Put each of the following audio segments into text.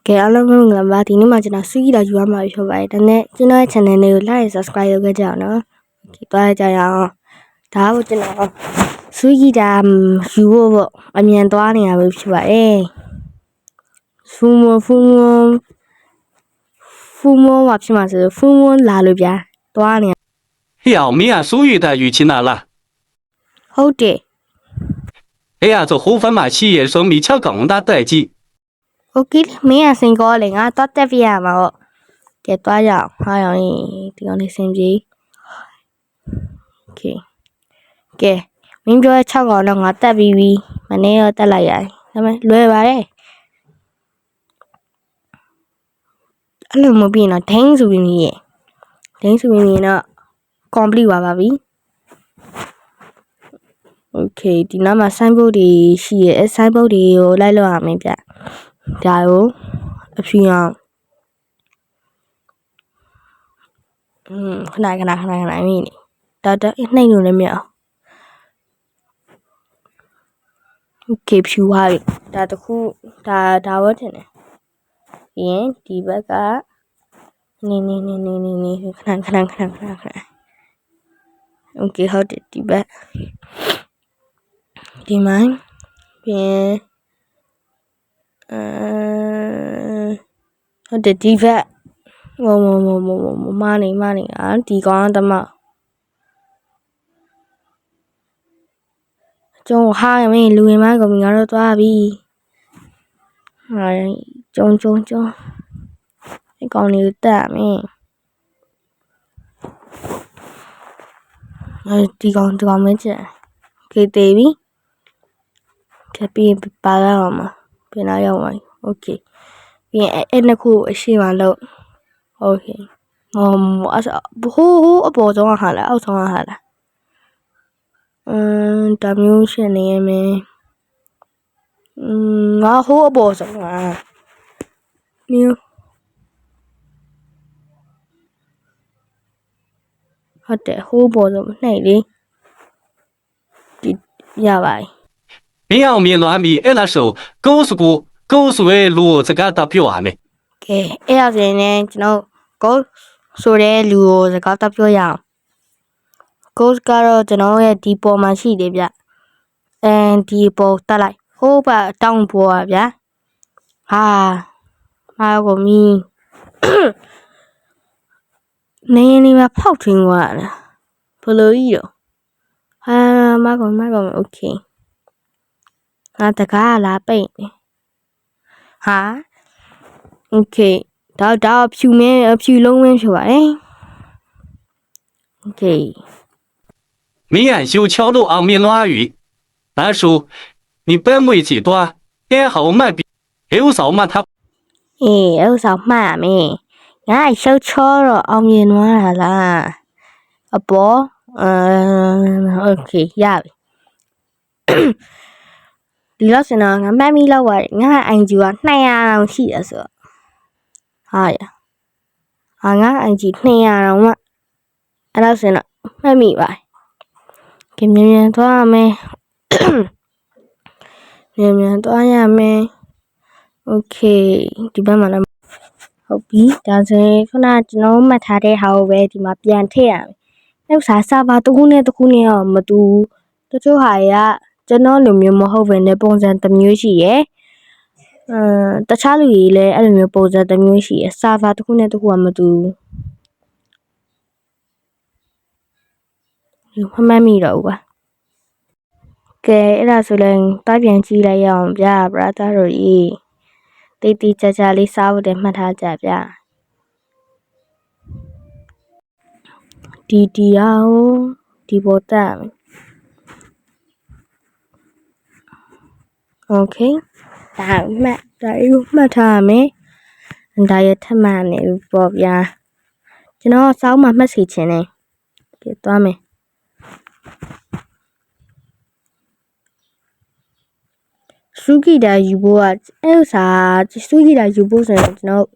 ကဲအားလုံးပဲငါပါဒီနေ့မှကျွန်တော်ဆွီးကြည့်တာယူရမှာဖြစ်ပါတယ်ဒါနဲ့ကျွန်တော်ရဲ့ channel လေးကို like subscribe လုပ်ခဲ့ကြအောင်နော်ဒီသွားကြရအောင်ဒါကိုကျွန်တော်ဆွီးကြည့်တာယူဖို့ပေါ့အမြန်သွားနေရပဲဖြစ်ပါတယ်ဖူမဘာဖြစ်မှာဆိုဖူမလာလို့ဗျာသွားနေ要米亚苏语的语气哪了？ဟုတ်တယ် 哎呀，做胡粉嘛，企业说米巧更大代际。 Okay မင်းကစင်ကောလေငါတော့တက်ပြရမှာပေါ့ကဲသွားကြအောင်ဟာရောင်ဒီကောင်လေးစင်ပြေ Okay ကဲမင်းပြော6ကောင်တော့ငါတက်ပြီးပြီမနေ့တော့တက်လိုက်ရတယ်ဒါပေမဲ့လွယ်ပါတယ်အဲ့လိုမပြီးတော့ဒိန်းဆိုပြီးမြည်ဒိန်းဆိုပြီးမြည်တော့ complete ပါပြီ Okay ဒီနားမှာ sign board တွေရှိရဲ့ sign board တွေကိုလိုက်လို့ရမယ်ဗျဒါကိုအဖြူအောင်ခဏမင်းနေတော်နှိမ့်လို့လည်းမရအောင် Okay ဖြူသွားပြီဒါတခုဒါဝတ်တင်တယ်ပြီးရင်ဒီဘက်ကနေခဏ Okay ဟုတ်တယ်ဒီဘက်ဒီမိုင်းပြီးရင်ဟုတ်တယ်ဒီဘက်မာနေဒီကောင်တမကျုံဟာမင်းလူဝင်မကောင်ငါတော့သွားပြီဟာကျုံဒီကောင်လေးတက်မင်းဒီကောင်မကျကေးသေးပြီကပြီးပါလာအောင်မပြန်လာရောက်ပါ Okay ပြီးရင်အဲ့နှစ်ခုအရှိမလို့ Okay ဟိုအပေါ်ဆုံးဟာလားအောက်ဆုံးဟာလားဒါမျိုးရှင်နေရမယ်ငါဟိုအပေါ်ဆုံးဟာမျိုးဟုတ်တယ်ဟိုးပေါ်ဆုံးနှိမ့်လေဒီရပါတယ်米要米乱米，哎那时候狗是为路这个大表啊没？ ကဲအဲ့ဒါဆိုရင်လည်းကျွန်တော် goal ဆိုတဲ့လူကိုစကားတက်ပြောရအောင် goal ကတော့ကျွန်တော်ရဲ့ဒီပေါ်မှာရှိတယ်ဗျဒီပေါ်တက်လိုက်ဟိုးပါတောင်းပေါ်ပါဗျာဟာကိုမီနေမှာဖောက်ထွင်းသွားတာဘလို့ကြီးရောမကောင် Okay ငါတကားလာပိတ်နေဟာ Okay ဒါဖြူလုံးမင်းဖြစ်ပါတယ် Okay 米俺修桥路昂米乱语，那时候你本没几多，也好买比，有少嘛他。ဥစားမှတ်မယ်ငါရှုပ်ချောတော့အောင်မြင်သွားတာလားအပေါ် Okay ရပြီဒီလောက်စင်တော့ငါမှတ်မိလောက်ပါတယ်ငါအင်ဂျီက200တောင်ရှိတယ်ဆိုတော့ဟာငါအင်ဂျီ200တောင်မှအဲ့လောက်စင်တော့မှတ်မိပါတယ်ကဲမြန်သွားရမယ်မြန်သွားရမယ် Okay ဒီဘက်မှာလည်းဟုတ်ပြီဒါဆိုရင်ခုနကျွန်တော်မှတ်ထားတဲ့ဟာကိုပဲဒီမှာပြန်ထည့်ရမယ်နောက်စာဘာတစ်ခုနဲ့တော့မတူတချို့ဟာတွေကကျွန်တော်လိုမျိုးမဟုတ်ဘဲနဲ့ပုံစံတစ်မျိုးရှိရယ်တခြားလူတွေလည်းအဲ့လိုမျိုးပုံစံတစ်မျိုးရှိရယ်စာဘာတစ်ခုနဲ့တစ်ခုကမတူမှတ်မိတော့ဘူးပါကဲအဲ့ဒါဆိုရင်တားပြန်ကြည့်လိုက်ရအောင်ဗျာ brother တို့ကြီးတီကြလေးစားဖို့တည်းမှတ်ထားကြဗျာဒီအောင်ဒီပေါ်တက်မယ် Okay ဒါမှတ်ထားမယ်ဒါရထမှန်နေပေါ့ဗျာကျွန်တော်စောင်းမှာမှတ်စီခြင်းနေကဲသွားမယ်စုဂီတာယူဖို့ကအဲ့ဥစားစုဂီတာယူဖို့ဆိုရင်ကျွန်တော်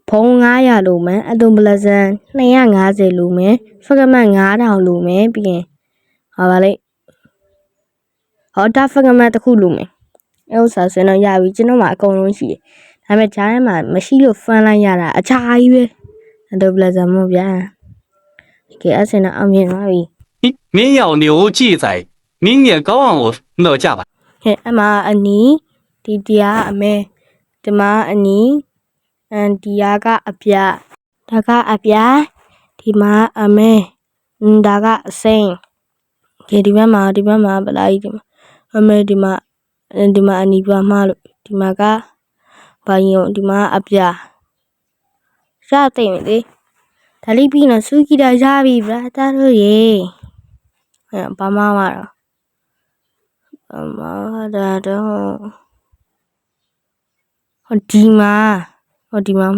ဖုန်း900လိုမယ်အတုံပလဇန်250လိုမယ်ဖကမတ်9000လိုမယ်ပြီးရင်ဟာပါလေဟောတာဖကမတ်တစ်ခုလိုမယ်အဲ့ဥစားဆိုရင်တော့ရပြီကျွန်တော်မှာအကုန်လုံးရှိတယ် ဒါပေမဲ့ဂျားထဲမှာမရှိလို့ဖမ်းလိုက်ရတာအချာကြီးပဲဒိုဘလဇာမို့ဗျာကဲအဲ့စင်တော့အောင်မြင်သွားပြီ 民谣牛记载，明年高昂我哪家吧？ ဟဲ့အမအနီဒီတရားအမဲဒီမှာအနီဒီယာကအပြဒါကအပြဒီမှာအမဲဒါကအစိမ်းကဲဒီဘက်မှာဗလာကြီးဒီမှာအမဲဒီမှာအနီပြမှားလို့ဒီမှာကဘာယုံဒီမှာအပြရသိမ့်လေဒါလေးပြီးတော့စူးကြည့်တာရပြီဗျာတားလို့ရေဘာမှမတော့ဒါတော့ဟိုဒီမှာ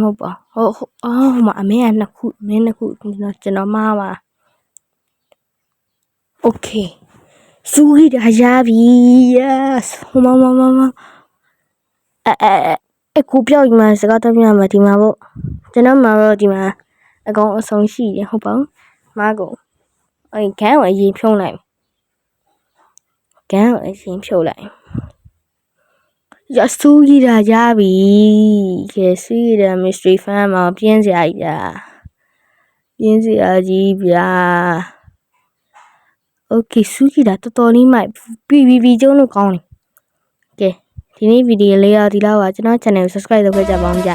မဟုတ်ပါဟိုမှာအမဲကနှစ်ခုကျွန်တော်မှားပါโอเคစူးကြည့်တာရပြီ yes ဟိုမကိုပြောက်ဒီမှာစကားတော့ပြရမှာဒီမှာပေါ့ကျွန်တော်မှာတော့ဒီမှာအကောင်အဆုံးရှိတယ်ဟုတ်ပါဘူးမားကိုအဲ့ခန်းကိုအရင်ဖြုံးလိုက်ရစူးကြီးတာရပြီကဲစူးရတဲ့ mystery fan မှာပြင်းစရာကြီးဗျာ okay စူးကြီးတာတော်တော်လေးမှပြီကျုံးလို့ကောင်းတယ်ကဲဒီနေ့ဗီဒီယိုလေးတော့ဒီလောက်ပါကျွန်တော် channel ကို subscribe လုပ်ခဲ့ကြပါဦးဗျ